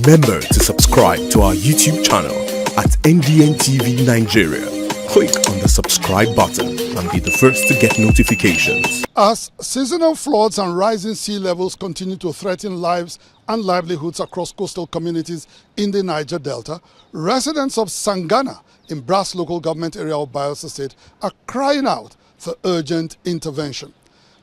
Remember to subscribe to our YouTube channel at NDN TV Nigeria. Click on the subscribe button and be the first to get notifications. As seasonal floods and rising sea levels continue to threaten lives and livelihoods across coastal communities in the Niger Delta, residents of Sangana in Brass local government area of Bayelsa State are crying out for urgent intervention.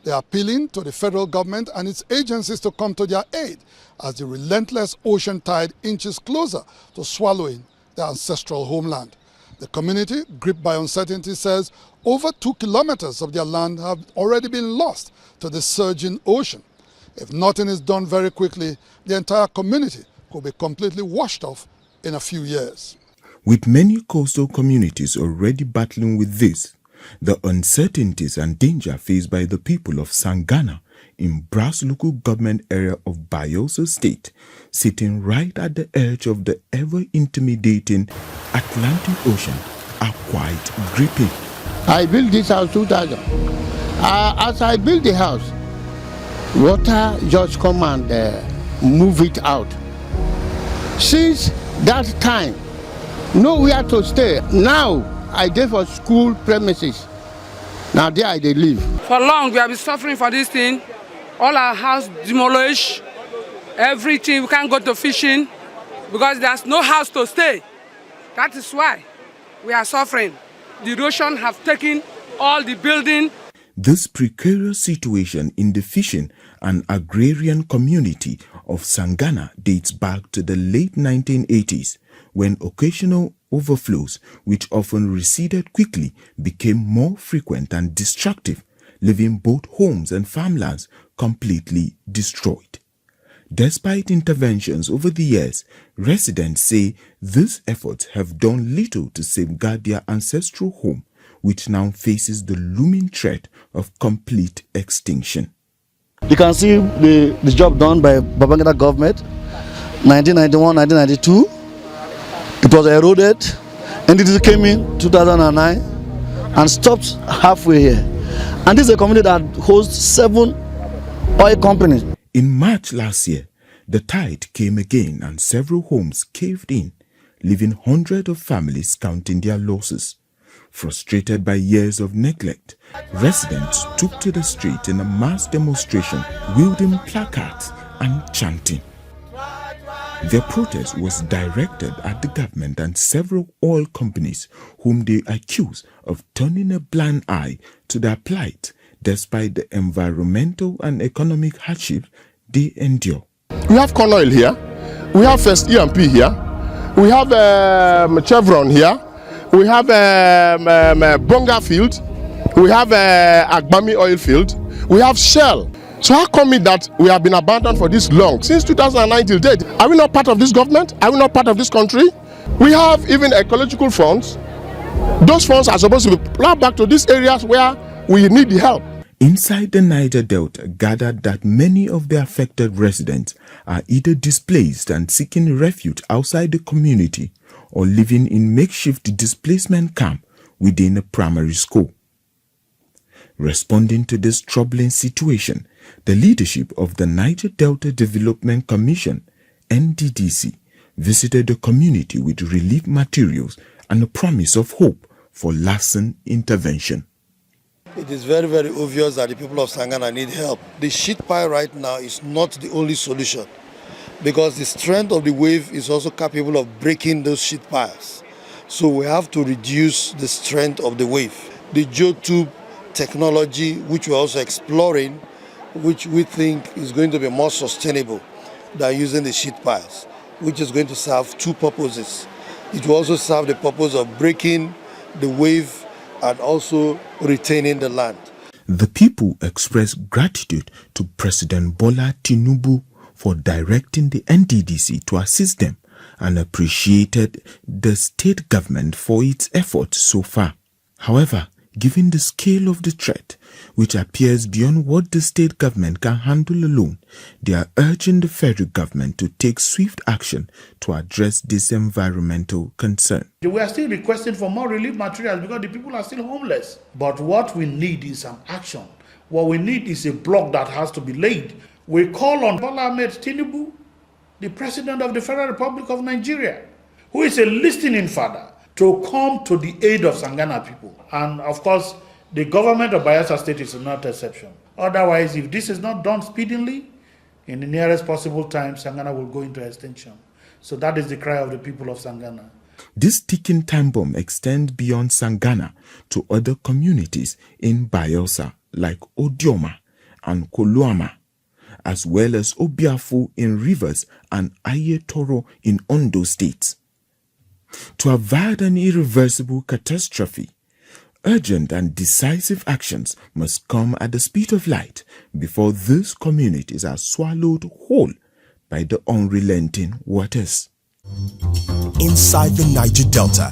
They are appealing to the federal government and its agencies to come to their aid as the relentless ocean tide inches closer to swallowing their ancestral homeland. The community, gripped by uncertainty, says over 2 kilometers of their land have already been lost to the surging ocean. If nothing is done very quickly, the entire community could be completely washed off in a few years. With many coastal communities already battling with this, the uncertainties and danger faced by the people of Sangana in Brass local government area of Bayelsa State, sitting right at the edge of the ever-intimidating Atlantic Ocean, are quite gripping. I built this house 2000. As I built the house, water just come and move it out. Since that time, nowhere to stay. Now I dey for school premises. Now there I dey live. For long we have been suffering for this thing. All our house demolished. Everything, we can't go to fishing because there's no house to stay. That is why we are suffering. The erosion have taken all the building. This precarious situation in the fishing and agrarian community of Sangana dates back to the late 1980s, when occasional overflows, which often receded quickly, became more frequent and destructive, leaving both homes and farmlands completely destroyed. Despite interventions over the years, residents say these efforts have done little to safeguard their ancestral home, which now faces the looming threat of complete extinction. You can see the job done by Babangida government, 1991, 1992. It was eroded, and it came in 2009 and stopped halfway here. And this is a community that hosts 7 oil companies. In March last year, the tide came again and several homes caved in, leaving hundreds of families counting their losses. Frustrated by years of neglect, residents took to the street in a mass demonstration, wielding placards and chanting. Their protest was directed at the government and several oil companies whom they accused of turning a blind eye to their plight despite the environmental and economic hardship they endure. We have corn oil here, we have First EMP here, we have Chevron here, we have Bonga field, we have Agbami oil field, we have Shell. So how come it that we have been abandoned for this long? Since 2009 till date, are we not part of this government? Are we not part of this country? We have even ecological funds. Those funds are supposed to be plowed back to these areas where we need the help. Inside the Niger Delta gathered that many of the affected residents are either displaced and seeking refuge outside the community or living in makeshift displacement camp within a primary school. Responding to this troubling situation, the leadership of the Niger Delta Development Commission, NDDC, visited the community with relief materials and a promise of hope for lasting intervention. It is very, very obvious that the people of Sangana need help. The sheet pile right now is not the only solution because the strength of the wave is also capable of breaking those sheet piles. So we have to reduce the strength of the wave. The geotube technology, which we're also exploring, which we think is going to be more sustainable than using the sheet piles, which is going to serve 2 purposes. It will also serve the purpose of breaking the wave and also retaining the land. The people expressed gratitude to President Bola Tinubu for directing the NDDC to assist them and appreciated the state government for its efforts so far. However, given the scale of the threat, which appears beyond what the state government can handle alone, they are urging the federal government to take swift action to address this environmental concern. We are still requesting for more relief materials because the people are still homeless. But what we need is some action. What we need is a block that has to be laid. We call on Bola Ahmed Tinubu the President of the Federal Republic of Nigeria, who is a listening father, to come to the aid of Sangana people. And of course, the government of Bayelsa State is not exception. Otherwise, if this is not done speedily, in the nearest possible time, Sangana will go into extinction. So that is the cry of the people of Sangana. This ticking time bomb extends beyond Sangana to other communities in Bayelsa like Odioma and Koluama, as well as Obiafo in Rivers and Ayetoro in Ondo states. To avoid an irreversible catastrophe, urgent and decisive actions must come at the speed of light before these communities are swallowed whole by the unrelenting waters. Inside the Niger Delta,